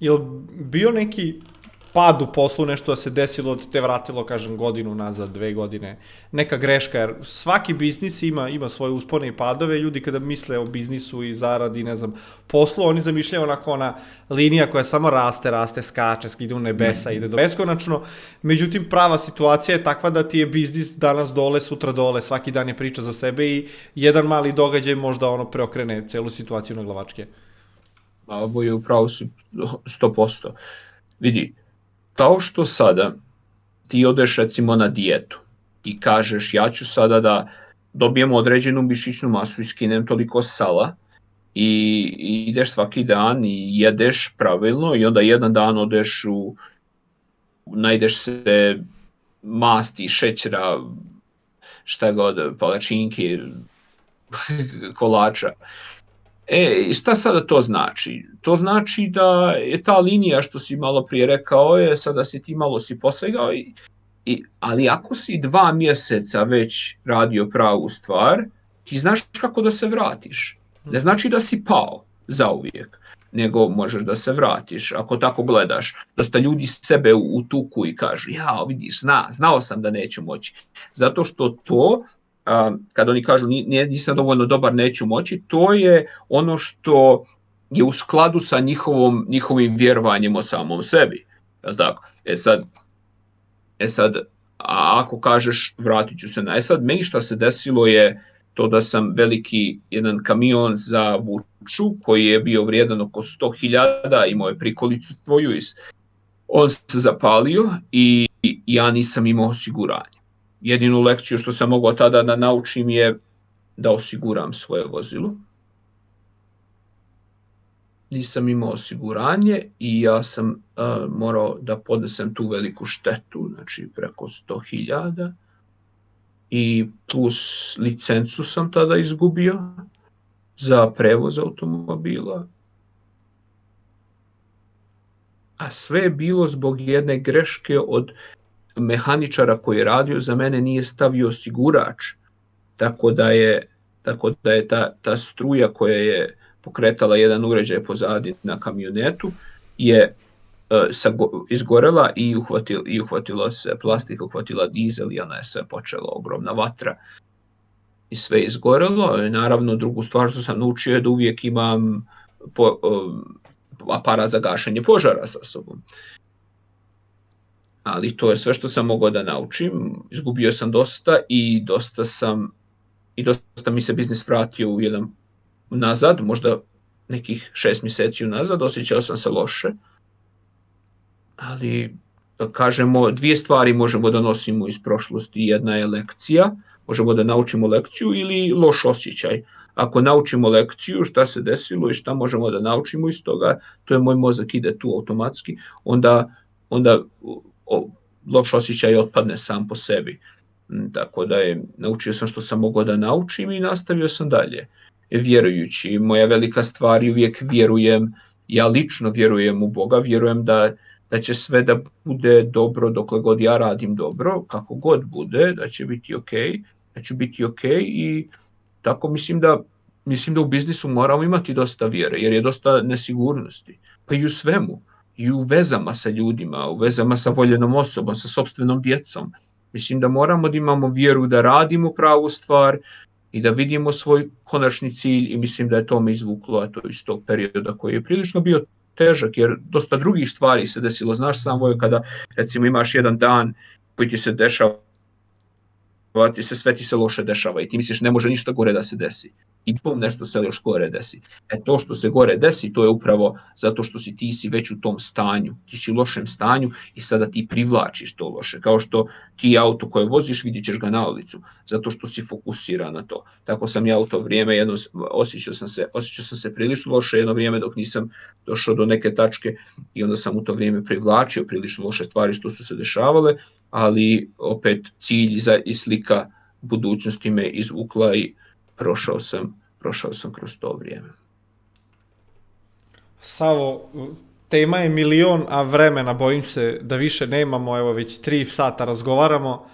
Jel bio neki pad u poslu, nešto da se desilo, da te vratilo, kažem, godinu nazad, 2 godine, neka greška, jer svaki biznis ima svoje uspone i padove, ljudi kada misle o biznisu i zaradi, ne znam, poslu, oni zamišljaju onako ona linija koja samo raste, skače, ide u nebesa, ide do beskonačno, međutim, prava situacija je takva da ti je biznis danas dole, sutra dole, svaki dan je priča za sebe i jedan mali događaj možda ono preokrene celu situaciju na glavačke. A ovo je upravo 100%. Vidi, kao što sada ti odeš recimo na dijetu i kažeš ja ću sada da dobijem određenu mišićnu masu i skinem toliko sala i ideš svaki dan i jedeš pravilno i onda jedan dan odeš najdeš se masti, šećera, šta god, palačinke, kolača. Šta sada to znači? To znači da je ta linija što si malo prije rekao je, sada si ti malo si posegao, ali ako si 2 mjeseca već radio pravu stvar, ti znaš kako da se vratiš. Ne znači da si pao zauvijek, nego možeš da se vratiš. Ako tako gledaš, dosta ljudi sebe utuku i kažu, ja vidiš, znao sam da neću moći. Zato što to, kad oni kažu nisam dovoljno dobar, neću moći, to je ono što je u skladu sa njihovim vjerovanjem o samom sebi. Sad, ako kažeš vratit ću se sad meni šta se desilo je to da sam veliki jedan kamion za vuču koji je bio vrijedan oko 100.000, imao je prikolicu tvoju, on se zapalio i ja nisam imao osiguranje. Jedinu lekciju što sam mogao tada da naučim je da osiguram svoje vozilo. Nisam imao osiguranje i ja sam morao da podnesem tu veliku štetu, znači preko 100.000 i plus licencu sam tada izgubio za prevoz automobila. A sve je bilo zbog jedne greške od mehaničara koji je radio za mene, nije stavio osigurač, tako da je ta struja koja je pokretala jedan uređaj pozadi na kamionetu je izgorela i uhvatila se plastika, uhvatila dizel i ona je sve počela ogromna vatra i sve je izgorelo. Naravno, drugu stvar što sam naučio je da uvijek imam aparat za gašenje požara sa sobom. Ali to je sve što sam mogao da naučim. Izgubio sam dosta i dosta mi se biznis vratio u jedan nazad, možda nekih 6 mjeseci unazad, osjećao sam se loše. Ali, da kažemo, 2 stvari možemo da nosimo iz prošlosti. Jedna je lekcija, možemo da naučimo lekciju ili loš osjećaj. Ako naučimo lekciju, šta se desilo i šta možemo da naučimo iz toga, to je moj mozak ide tu automatski, onda loš osjećaj otpadne sam po sebi. Tako da naučio sam što sam mogao da naučim i nastavio sam dalje. Vjerujući, moja velika stvar i uvijek vjerujem, ja lično vjerujem u Boga, vjerujem da će sve da bude dobro dokle god ja radim dobro, kako god bude, da će biti okej, da ću biti okej i tako mislim da u biznisu moramo imati dosta vjere, jer je dosta nesigurnosti, pa i u svemu, i u vezama sa ljudima, u vezama sa voljenom osobom, sa sopstvenom djecom. Mislim da moramo da imamo vjeru da radimo pravu stvar i da vidimo svoj konačni cilj i mislim da je to me izvuklo, a to iz tog perioda koji je prilično bio težak, jer dosta drugih stvari se desilo. Znaš sam, Vojo, kada recimo imaš jedan dan koji ti se dešava, sve ti se loše dešava i ti misliš ne može ništa gore da se desi. I nešto se još gore desi. To što se gore desi, to je upravo zato što ti si već u tom stanju. Ti si u lošem stanju i sada ti privlačiš to loše. Kao što ti auto koje voziš, vidit ćeš ga na ulicu, zato što si fokusiran na to. Tako sam ja u to vrijeme, osjećao sam se prilično loše jedno vrijeme dok nisam došao do neke tačke i onda sam u to vrijeme privlačio prilično loše stvari što su se dešavale, ali opet cilj i slika budućnosti me izvukla i prošao sam kroz to vrijeme. Savo, tema je milion, a vremena bojim se da više nemamo, evo već 3 sata razgovaramo.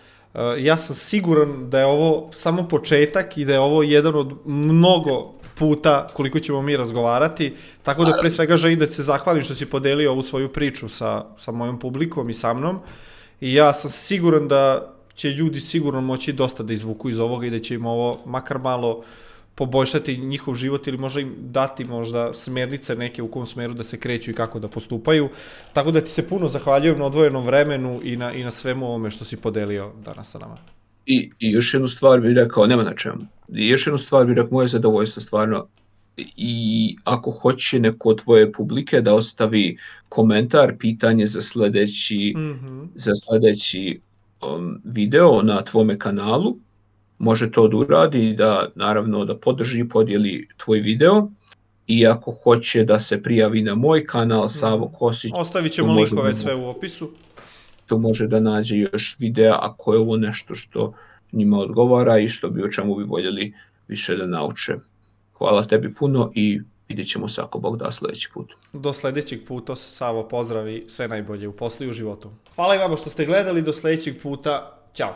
Ja sam siguran da je ovo samo početak i da je ovo jedan od mnogo puta koliko ćemo mi razgovarati, tako da pre svega želim da se zahvalim što si podelio ovu svoju priču sa mojom publikom i sa mnom i ja sam siguran da će ljudi sigurno moći dosta da izvuku iz ovoga i da će im ovo makar malo poboljšati njihov život ili možda im dati možda smernice neke u kom smeru da se kreću i kako da postupaju. Tako da ti se puno zahvaljujem na odvojenom vremenu i na svemu ovome što si podelio danas sa nama. I još jednu stvar bih rekao, nema na čemu, i još jednu stvar bih rekao, moje zadovoljstvo stvarno, i ako hoće neko od tvoje publike da ostavi komentar, pitanje za sledeći video na tvome kanalu, može to da uradi i da naravno da podrži i podijeli tvoj video. I ako hoće da se prijavi na moj kanal Savo Kosić, ostavit ćemo linkove sve u opisu. To može da nađe još videa ako je ovo nešto što njima odgovara i o čemu bi voljeli više da nauče. Hvala tebi puno i vidjet ćemo se ako Bog da sledeći put. Do sledećeg puta, Savo, pozdrav i sve najbolje u poslu i u životu. Hvala i vama što ste gledali, do sledećeg puta.